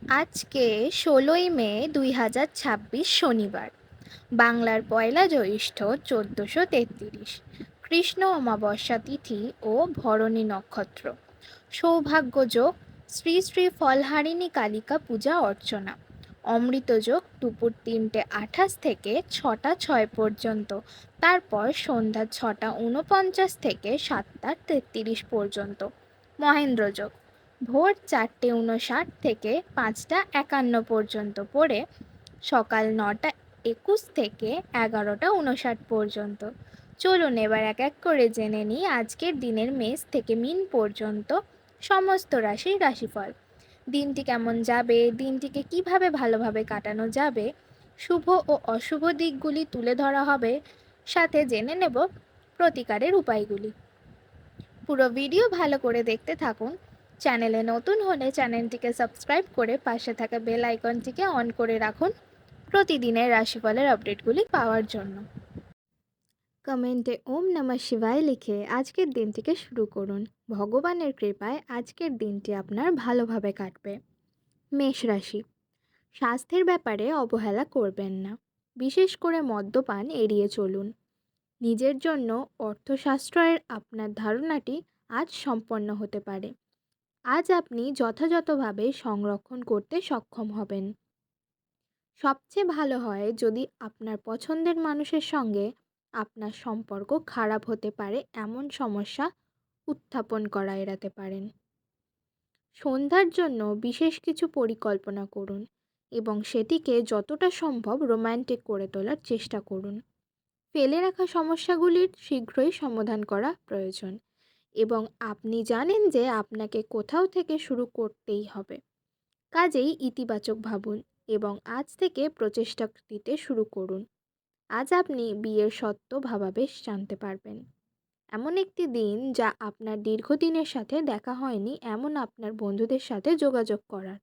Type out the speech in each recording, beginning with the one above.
আজকে ১৬ই মে ২০২৬ শনিবার। বাংলার পয়লা জ্যৈষ্ঠ ১৪৩৩। কৃষ্ণ অমাবস্যা তিথি ও ভরণী নক্ষত্র। সৌভাগ্যযোগ শ্রী শ্রী ফলহারিণী কালিকা পূজা অর্চনা। অমৃতযোগ দুপুর ৩টে ২৮ থেকে ৬টা ৬ পর্যন্ত, তারপর সন্ধ্যা ৬টা ৪৯ থেকে ৭টা ৩৩ পর্যন্ত। মহেন্দ্রযোগ ভোর ৪টে ৫৯ থেকে ৫টা ৫১ পর্যন্ত পড়ে সকাল ৯টা ২১ থেকে ১১টা ৫৯ পর্যন্ত। চলুন এবার এক এক করে জেনে নিই আজকের দিনের মেষ থেকে মীন পর্যন্ত সমস্ত রাশির রাশিফল। দিনটি কেমন যাবে, দিনটিকে কিভাবে ভালোভাবে কাটানো যাবে, শুভ ও অশুভ দিকগুলি তুলে ধরা হবে, সাথে জেনে নেব প্রতিকারের উপায়গুলি। পুরো ভিডিও ভালো করে দেখতে থাকুন। চ্যানেলে নতুন হলে চ্যানেলটিকে সাবস্ক্রাইব করে পাশে থাকা বেল আইকনটিকে অন করে রাখুন প্রতিদিনের রাশিফলের আপডেটগুলি পাওয়ার জন্য। কমেন্টে ওম নমঃ শিবায় লিখে আজকের দিনটিকে শুরু করুন। ভগবানের কৃপায় আজকের দিনটি আপনার ভালোভাবে কাটবে। মেষ রাশি, স্বাস্থ্যের ব্যাপারে অবহেলা করবেন না, বিশেষ করে মদ্যপান এড়িয়ে চলুন। নিজের জন্য অর্থশাস্ত্রের আপনার ধারণাটি আজ সম্পন্ন হতে পারে। আজ আপনি যথাযথভাবে সংরক্ষণ করতে সক্ষম হবেন। সবচেয়ে ভালো হয় যদি আপনার পছন্দের মানুষের সঙ্গে আপনার সম্পর্ক খারাপ হতে পারে এমন সমস্যা উত্থাপন করা এড়াতে পারেন। সন্ধ্যার জন্য বিশেষ কিছু পরিকল্পনা করুন এবং সেটিকে যতটা সম্ভব রোম্যান্টিক করে তোলার চেষ্টা করুন। ফেলে রাখা সমস্যাগুলির শীঘ্রই সমাধান করা প্রয়োজন এবং আপনি জানেন যে আপনাকে কোথাও থেকে শুরু করতেই হবে। কাজেই ইতিবাচক ভাবুন এবং আজ থেকে প্রচেষ্টা দিতে শুরু করুন। আজ আপনি বিয়ের সত্ত্ব ভাবাবেশ জানতে পারবেন। এমন একটি দিন যা আপনার দীর্ঘদিনের সাথে দেখা হয়নি এমন আপনার বন্ধুদের সাথে যোগাযোগ করার।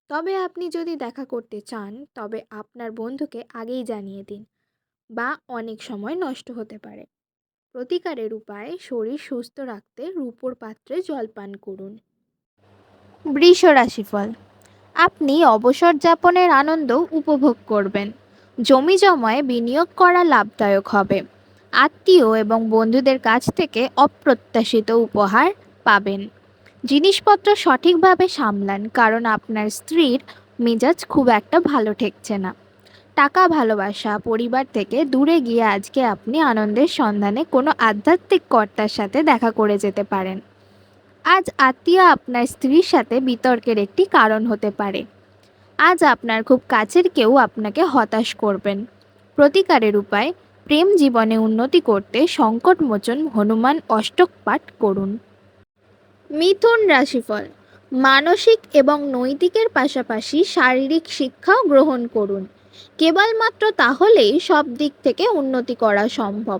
তবে আপনি যদি দেখা করতে চান তবে আপনার বন্ধুকে আগেই জানিয়ে দিন, বা অনেক সময় নষ্ট হতে পারে। প্রতিকারের উপায়, শরীর সুস্থ রাখতে রূপোর পাত্রে জল পান করুন। বৃষ রাশিফল, আপনি অবসর যাপনের আনন্দ উপভোগ করবেন। জমি জমায় বিনিয়োগ করা লাভদায়ক হবে। আত্মীয় এবং বন্ধুদের কাছ থেকে অপ্রত্যাশিত উপহার পাবেন। জিনিসপত্র সঠিকভাবে সামলান, কারণ আপনার স্ত্রীর মেজাজ খুব একটা ভালো ঠেকছে না। টাকা, ভালোবাসা, পরিবার থেকে দূরে গিয়ে আজকে আপনি আনন্দের সন্ধানে কোনো আধ্যাত্মিক কর্তার সাথে দেখা করে যেতে পারেন। আজ আত্মীয় আপনার স্ত্রীর সাথে বিতর্কের একটি কারণ হতে পারে। আজ আপনার খুব কাছের কেউ আপনাকে হতাশ করবেন। প্রতিকারের উপায়, প্রেম জীবনে উন্নতি করতে সংকটমোচন হনুমান অষ্টক পাঠ করুন। মিথুন রাশিফল, মানসিক এবং নৈতিকের পাশাপাশি শারীরিক শিক্ষাও গ্রহণ করুন। কেবলমাত্র তাহলেই সব দিক থেকে উন্নতি করা সম্ভব।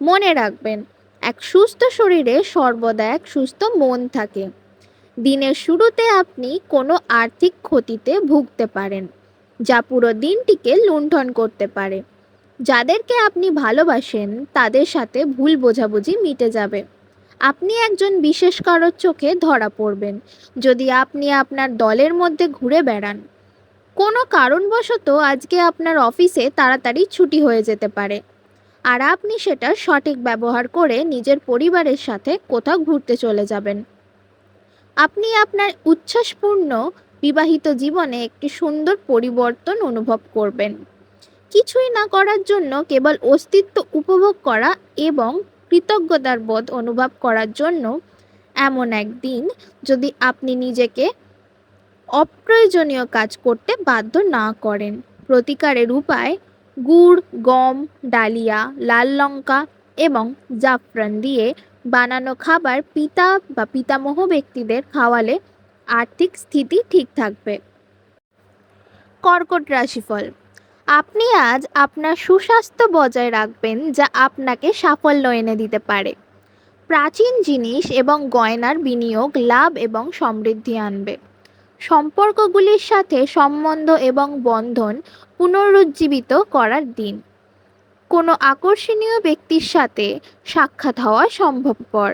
মনে রাখবেন, এক সুস্থ শরীরে সর্বদা এক সুস্থ মন থাকে। দিনের শুরুতে আপনি কোনো আর্থিক ক্ষতিতে ভুগতে পারেন, যা পুরো দিনটিকে লুণ্ঠন করতে পারে। যাদেরকে আপনি ভালোবাসেন তাদের সাথে ভুল বোঝাবুঝি মিটে যাবে। আপনি একজন বিশেষ কারোর চোখে ধরা পড়বেন যদি আপনি আপনার দলের মধ্যে ঘুরে বেড়ান। কোনো কারণবশত আজকে আপনার অফিসে তাড়াতাড়ি ছুটি হয়ে যেতে পারে, আর আপনি সেটা সঠিক ব্যবহার করে নিজের পরিবারের সাথে কোথাও ঘুরতে চলে যাবেন। আপনি আপনার উচ্ছ্বাসপূর্ণ বিবাহিত জীবনে একটি সুন্দর পরিবর্তন অনুভব করবেন। কিছুই না করার জন্য কেবল অস্তিত্ব উপভোগ করা এবং কৃতজ্ঞতার বোধ অনুভব করার জন্য এমন একদিন যদি আপনি নিজেকে অপ্রয়োজনীয় কাজ করতে বাধ্য না করেন। প্রতিকারের উপায়, গুড়, গম, ডালিয়া, লাল লঙ্কা এবং জাফরান দিয়ে বানানো খাবার পিতা বা পিতামহ ব্যক্তিদের খাওয়ালে আর্থিক স্থিতি ঠিক থাকবে। কর্কট রাশিফল, আপনি আজ আপনার সুস্বাস্থ্য বজায় রাখবেন, যা আপনাকে সাফল্য এনে দিতে পারে। প্রাচীন জিনিস এবং গয়নার বিনিয়োগ লাভ এবং সমৃদ্ধি আনবে। সম্পর্কগুলির সাথে সম্বন্ধ এবং বন্ধন পুনরুজ্জীবিত করার দিন। কোনো আকর্ষণীয় ব্যক্তির সাথে সাক্ষাৎ হওয়া সম্ভবপর।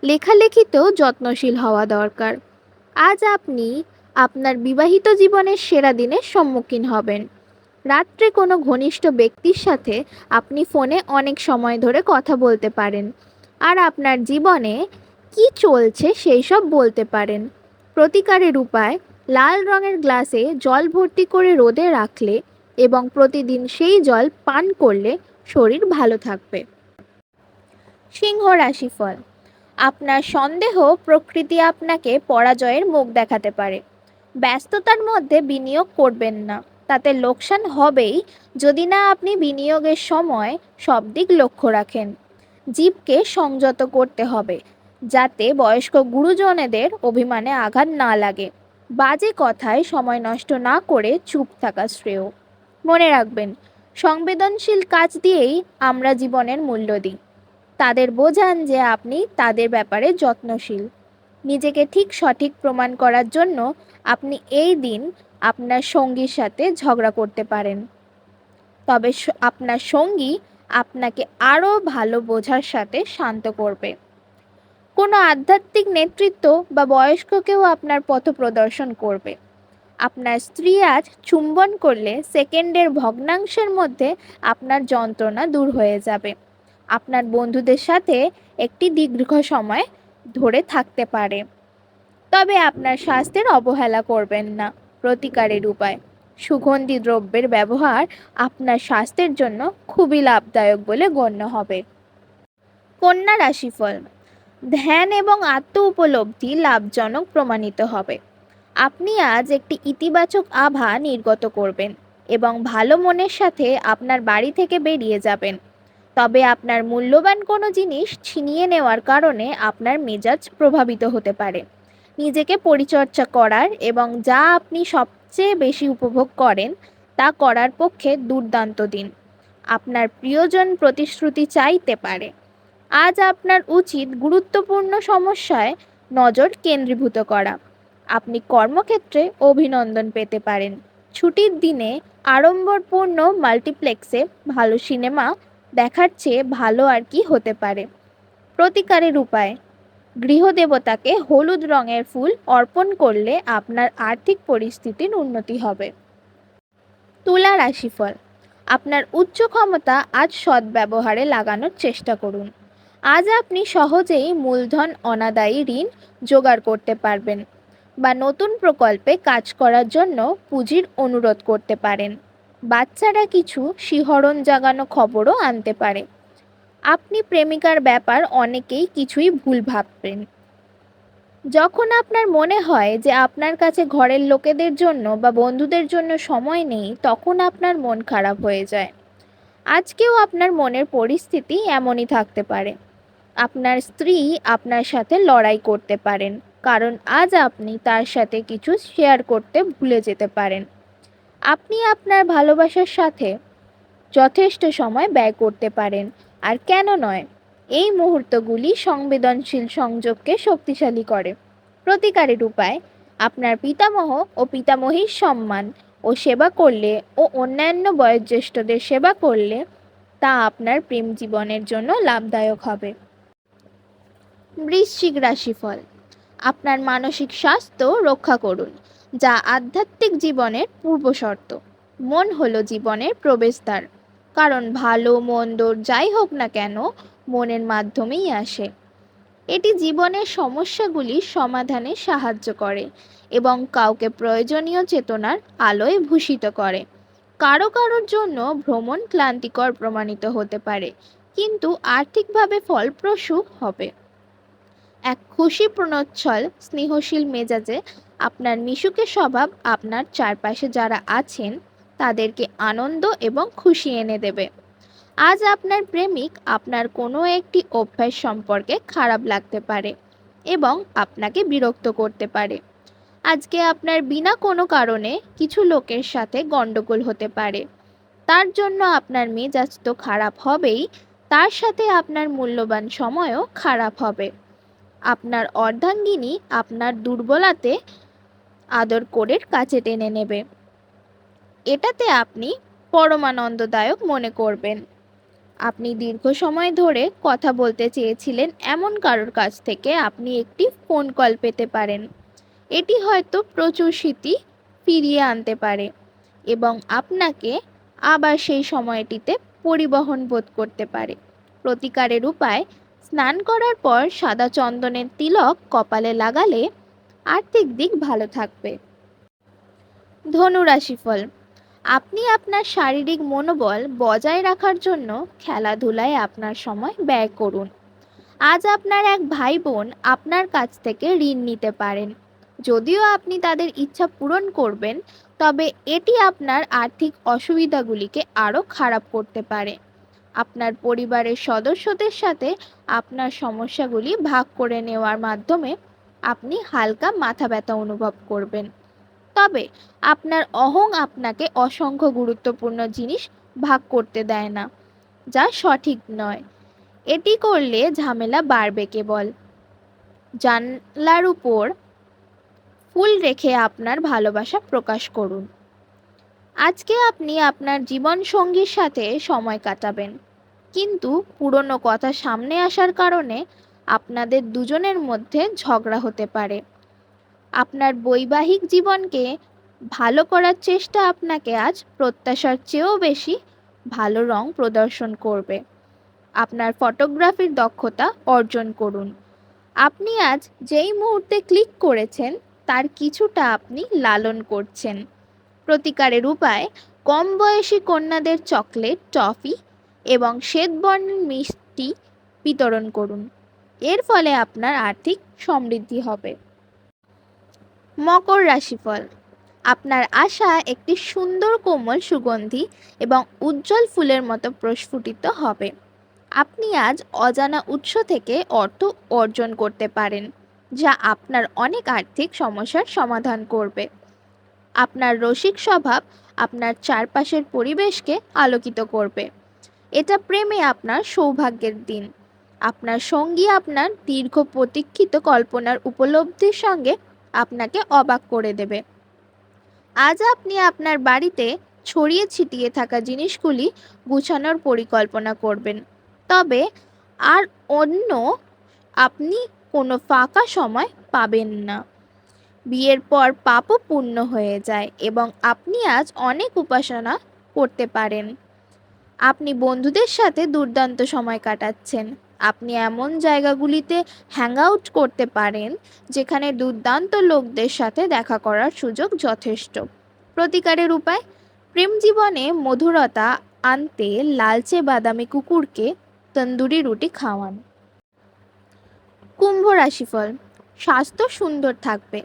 লেখালেখিতেও যত্নশীল হওয়া দরকার। আজ আপনি আপনার বিবাহিত জীবনের সেরা দিনের সম্মুখীন হবেন। রাত্রে কোনো ঘনিষ্ঠ ব্যক্তির সাথে আপনি ফোনে অনেক সময় ধরে কথা বলতে পারেন আর আপনার জীবনে কি চলছে সেই সব বলতে পারেন। প্রতিকারের উপায়: লাল রঙের গ্লাসে জল ভর্তি করে রোদে রাখলে এবং প্রতিদিন সেই জল পান করলে শরীর ভালো থাকবে। সিংহ রাশিফল: আপনার সন্দেহ প্রকৃতি আপনাকে পরাজয়ের মুখ দেখাতে পারে। ব্যস্ততার মধ্যে বিনিয়োগ করবেন না, তাতে লোকসান হবেই যদি না আপনি বিনিয়োগের সময় সব দিক লক্ষ্য রাখেন। জীবকে সংযত করতে হবে যাতে বয়স্ক গুরুজনেদের অভিমানে আঘাত না লাগে। বাজে কথায় সময় নষ্ট না করে চুপ থাকা শ্রেয়। মনে রাখবেন, সংবেদনশীল কাজ দিয়েই আমরা জীবনের মূল্য দিই। তাদের বোঝান যে আপনি তাদের ব্যাপারে যত্নশীল। নিজেকে ঠিক সঠিক প্রমাণ করার জন্য আপনি এই দিন আপনার সঙ্গীর সাথে ঝগড়া করতে পারেন, তবে আপনার সঙ্গী আপনাকে আরও ভালো বোঝার সাথে শান্ত করবে। কোনো আধ্যাত্মিক নেতৃত্ব বা বয়স্ককেও আপনার পথ প্রদর্শন করবে। আপনার স্ত্রী আজ চুম্বন করলে সেকেন্ডের ভগ্নাংশের মধ্যে আপনার যন্ত্রণা দূর হয়ে যাবে। আপনার বন্ধুদের সাথে একটি দীর্ঘ সময় ধরে থাকতে পারে, তবে আপনার স্বাস্থ্যের অবহেলা করবেন না। প্রতিকারের উপায়: সুগন্ধি দ্রব্যের ব্যবহার আপনার স্বাস্থ্যের জন্য খুবই লাভদায়ক বলে গণ্য হবে। কন্যা রাশিফল: ধ্যান এবং আত্ম উপলব্ধি লাভজনক প্রমাণিত হবে। আপনি আজ একটি ইতিবাচক আভা নির্গত করবেন এবং ভালো মনের সাথে আপনার বাড়ি থেকে বেরিয়ে যাবেন। তবে আপনার মূল্যবান কোনো জিনিস ছিনিয়ে নেওয়ার কারণে আপনার মেজাজ প্রভাবিত হতে পারে। নিজেকে পরিচর্যা করার এবং যা আপনি সবচেয়ে বেশি উপভোগ করেন তা করার পক্ষে দুর্দান্ত দিন। আপনার প্রিয়জন প্রতিশ্রুতি চাইতে পারে। আজ আপনার উচিত গুরুত্বপূর্ণ সমস্যায় নজর কেন্দ্রীভূত করা। আপনি কর্মক্ষেত্রে অভিনন্দন পেতে পারেন। ছুটির দিনে আড়ম্বরপূর্ণ মাল্টিপ্লেক্সে ভালো সিনেমা দেখার চেয়ে ভালো আর কি হতে পারে। প্রতিকারের উপায়: গৃহদেবতাকে হলুদ রঙের ফুল অর্পণ করলে আপনার আর্থিক পরিস্থিতির উন্নতি হবে। তুলা রাশিফল: আপনার উচ্চ ক্ষমতা আজ সদ্ব্যবহারে লাগানোর চেষ্টা করুন। আজ আপনি সহজেই মূলধন অনাদায়ী ঋণ জোগাড় করতে পারবেন বা নতুন প্রকল্পে কাজ করার জন্য পুঁজির অনুরোধ করতে পারেন। বাচ্চারা কিছু শিহরণ জাগানো খবরও আনতে পারে। আপনি প্রেমিকার ব্যাপার অনেকেই কিছুই ভুল ভাববেন। যখন আপনার মনে হয় যে আপনার কাছে ঘরের লোকেদের জন্য বা বন্ধুদের জন্য সময় নেই, তখন আপনার মন খারাপ হয়ে যায়। আজকেও আপনার মনের পরিস্থিতি এমনই থাকতে পারে। আপনার স্ত্রী আপনার সাথে লড়াই করতে পারেন, কারণ আজ আপনি তার সাথে কিছু শেয়ার করতে ভুলে যেতে পারেন। আপনি আপনার ভালোবাসার সাথে যথেষ্ট সময় ব্যয় করতে পারেন, আর কেন নয়। এই মুহূর্তগুলি সংবেদনশীল সংযোগকে শক্তিশালী করে। প্রতিকারের উপায়: আপনার পিতামহ ও পিতামহীর সম্মান ও সেবা করলে ও অন্যান্য বয়োজ্যেষ্ঠদের সেবা করলে তা আপনার প্রেম জীবনের জন্য লাভদায়ক হবে। বৃশ্চিক রাশিফল: আপনার মানসিক স্বাস্থ্য রক্ষা করুন, যা আধ্যাত্মিক জীবনের পূর্বশর্ত। মন হলো জীবনের প্রবেশদ্বার, কারণ ভালো মন্দ যাই হোক না কেন মনের মাধ্যমেই আসে। এটি জীবনের সমস্যাগুলির সমাধানে সাহায্য করে এবং কাউকে প্রয়োজনীয় চেতনার আলোয় ভূষিত করে। কারো কারোর জন্য ভ্রমণ ক্লান্তিকর প্রমাণিত হতে পারে, কিন্তু আর্থিকভাবে ফলপ্রসূ হবে। এক খুশি প্রণচ্ছল স্নেহশীল মেজাজে আপনার মিশুকে স্বভাব আপনার চারপাশে যারা আছেন তাদেরকে আনন্দ এবং খুশি এনে দেবে। আজ আপনার প্রেমিক আপনার কোনো একটি অভ্যাস সম্পর্কে খারাপ লাগতে পারে এবং আপনাকে বিরক্ত করতে পারে। আজকে আপনার বিনা কোনো কারণে কিছু লোকের সাথে গণ্ডগোল হতে পারে। তার জন্য আপনার মেজাজ তো খারাপ হবেই, তার সাথে আপনার মূল্যবান সময়ও খারাপ হবে। আপনার অর্ধাঙ্গিনী আপনার দুর্বলতাতে আদর করে কাছে টেনে নেবে। এটাতে আপনি পরমানন্দদায়ক মনে করবেন। আপনি দীর্ঘ সময় ধরে কথা বলতে চেয়েছিলেন এমন কারোর কাছ থেকে আপনি একটি ফোন কল পেতে পারেন। এটি হয়তো প্রচুর স্মৃতি ফিরিয়ে আনতে পারে এবং আপনাকে আবার সেই সময়টিতে পরিবহন বোধ করতে পারে। প্রতিকারের উপায়: স্নান করার পর সাদা চন্দনের তিলক কপালে লাগালে আর্থিক দিক ভালো থাকবে। ধনু রাশিফল: আপনি আপনার শারীরিক মনোবল বজায় রাখার জন্য খেলাধুলায় আপনার সময় ব্যয় করুন। আজ আপনার এক ভাই বোন আপনার কাছ থেকে ঋণ নিতে পারেন। যদিও আপনি তাদের ইচ্ছা পূরণ করবেন, তবে এটি আপনার আর্থিক অসুবিধাগুলিকে আরও খারাপ করতে পারে। আপনার পরিবারের সদস্যদের সাথে আপনার সমস্যাগুলি ভাগ করে নেওয়ার মাধ্যমে আপনি হালকা মাথা ব্যথা অনুভব করবেন। তবে আপনার অহং আপনাকে অসংখ্য গুরুত্বপূর্ণ জিনিস ভাগ করতে দেয় না, যা সঠিক নয়। এটি করলে ঝামেলা বাড়বে কেবল। জানলার উপর ফুল রেখে আপনার ভালোবাসা প্রকাশ করুন। আজকে আপনি আপনার জীবনসঙ্গীর সাথে সময় কাটাবেন, কিন্তু পুরনো কথা সামনে আসার কারণে আপনাদের দুজনের মধ্যে ঝগড়া হতে পারে। আপনার বৈবাহিক জীবনকে ভালো করার চেষ্টা আপনাকে আজ প্রত্যাশার চেয়েও বেশি ভালো রং প্রদর্শন করবে। আপনার ফটোগ্রাফির দক্ষতা অর্জন করুন। আপনি আজ যেই মুহূর্তে ক্লিক করেছেন তার কিছুটা আপনি লালন করছেন। প্রতিকারের উপায়: কম বয়সী কন্যাদের চকলেট, টফি এবং শ্বেতবর্ণের মিষ্টি বিতরণ করুন। এর ফলে আপনার আর্থিক সমৃদ্ধি হবে। মকর রাশিফল: আপনার আশা একটি সুন্দর কোমল সুগন্ধি এবং উজ্জ্বল ফুলের মতো প্রস্ফুটিত হবে। আপনি আজ অজানা উৎস থেকে অর্থ অর্জন করতে পারেন, যা আপনার অনেক আর্থিক সমস্যার সমাধান করবে। আপনার রসিক স্বভাব আপনার চারপাশের পরিবেশকে আলোকিত করবে। এটা প্রেমে আপনার সৌভাগ্যের দিন। আপনার সঙ্গী আপনার দীর্ঘ প্রতীক্ষিত কল্পনার উপলব্ধির সঙ্গে আপনাকে অবাক করে দেবে। আজ আপনি আপনার বাড়িতে ছড়িয়ে ছিটিয়ে থাকা জিনিসগুলি গুছানোর পরিকল্পনা করবেন, তবে আর অন্য আপনি কোনো ফাঁকা সময় পাবেন না। বিয়ের পর পাপও পূর্ণ হয়ে যায় এবং আপনি আজ অনেক উপাসনা করতে পারেন। আপনি বন্ধুদের সাথে দুর্দান্ত সময় কাটাচ্ছেন। আপনি এমন জায়গাগুলিতে হ্যাং আউট করতে পারেন যেখানে দুর্দান্ত লোকদের সাথে দেখা করার সুযোগ যথেষ্ট। প্রতিকারের উপায়: প্রেম জীবনে মধুরতা আনতে লালচে বাদামি কুকুরকে তন্দুরি রুটি খাওয়ান। কুম্ভ রাশিফল: স্বাস্থ্য সুন্দর থাকবে।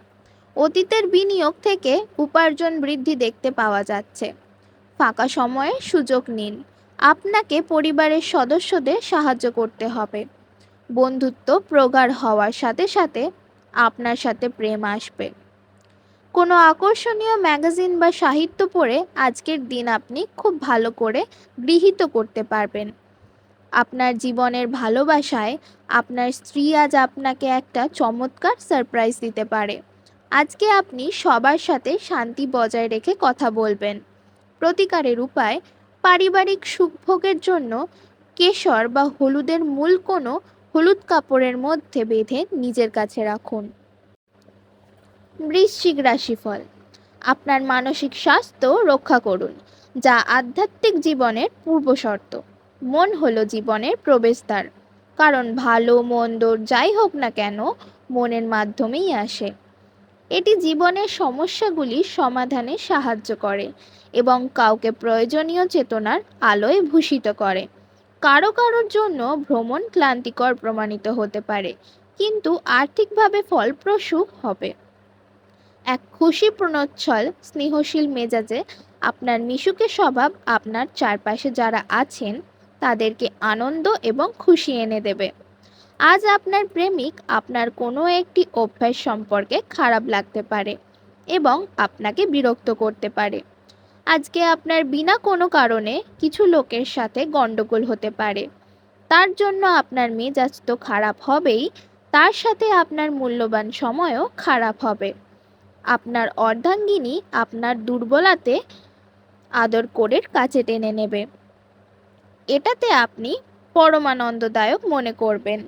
অতীতের বিনিয়োগ থেকে উপার্জন বৃদ্ধি দেখতে পাওয়া যাচ্ছে। ফাঁকা সময়ে সুযোগ নিন। আপনাকে পরিবারের সদস্যদের সাহায্য করতে হবে। বন্ধুত্ব প্রগাঢ় হওয়ার সাথে সাথে আপনার সাথে প্রেম আসবে। কোনো আকর্ষণীয় ম্যাগাজিন বা সাহিত্য পড়ে আজকের দিন আপনি খুব ভালো করে গৃহীত করতে পারবেন। আপনার জীবনের ভালোবাসায় আপনার স্ত্রী আজ আপনাকে একটা চমৎকার সারপ্রাইজ দিতে পারে। আজকে আপনি সবার সাথে শান্তি বজায় রেখে কথা বলবেন। প্রতিকারের উপায়: পারিবারিক সুখভোগের জন্য কেশর বা হলুদের মূল কোনো হলুদ কাপড়ের মধ্যে বেঁধে নিজের কাছে রাখুন। বৃশ্চিক রাশিফল: আপনার মানসিক স্বাস্থ্য রক্ষা করুন, যা আধ্যাত্মিক জীবনের পূর্বশর্ত। মন হলো জীবনের প্রবেশদ্বার, কারণ ভালো মন্দ যাই হোক না কেন মনের মাধ্যমেই আসে। এটি জীবনের সমস্যাগুলির সমাধানে সাহায্য করে এবং কাউকে প্রয়োজনীয় চেতনার আলোয় ভূষিত করে। কারো কারোর জন্য ভ্রমণ ক্লান্তিকর প্রমাণিত হতে পারে, কিন্তু আর্থিকভাবে ফলপ্রসূ হবে। এক খুশি প্রণচ্ছল স্নেহশীল মেজাজে আপনার মিশুকে স্বভাব আপনার চারপাশে যারা আছেন তাদেরকে আনন্দ এবং খুশি এনে দেবে। আজ আপনার প্রেমিক আপনার কোনো একটি অভ্যাস সম্পর্কে খারাপ লাগতে পারে এবং আপনাকে বিরক্ত করতে পারে। আজকে আপনার বিনা কোনো কারণে কিছু লোকের সাথে গণ্ডগোল হতে পারে। তার জন্য আপনার মেজাজ তো খারাপ হবেই, তার সাথে আপনার মূল্যবান সময়ও খারাপ হবে। আপনার অর্ধাঙ্গিনী আপনার দুর্বলতাতে আদর করে কাছে টেনে নেবে। এটাতে আপনি পরমানন্দদায়ক মনে করবেন।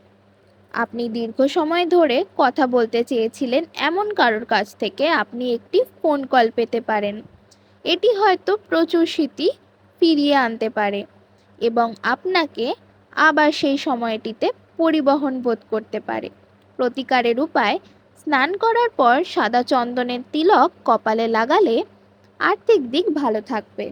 আপনি দীর্ঘ সময় ধরে কথা বলতে চেয়েছিলেন এমন কারোর কাছ থেকে আপনি একটি ফোন কল পেতে পারেন। এটি হয়তো প্রচুর স্মৃতি ফিরিয়ে আনতে পারে এবং আপনাকে আবার সেই সময়টিতে পরিবহন বোধ করতে পারে। প্রতিকারের উপায়: স্নান করার পর সাদা চন্দনের তিলক কপালে লাগালে আর্থিক দিক ভালো থাকবে।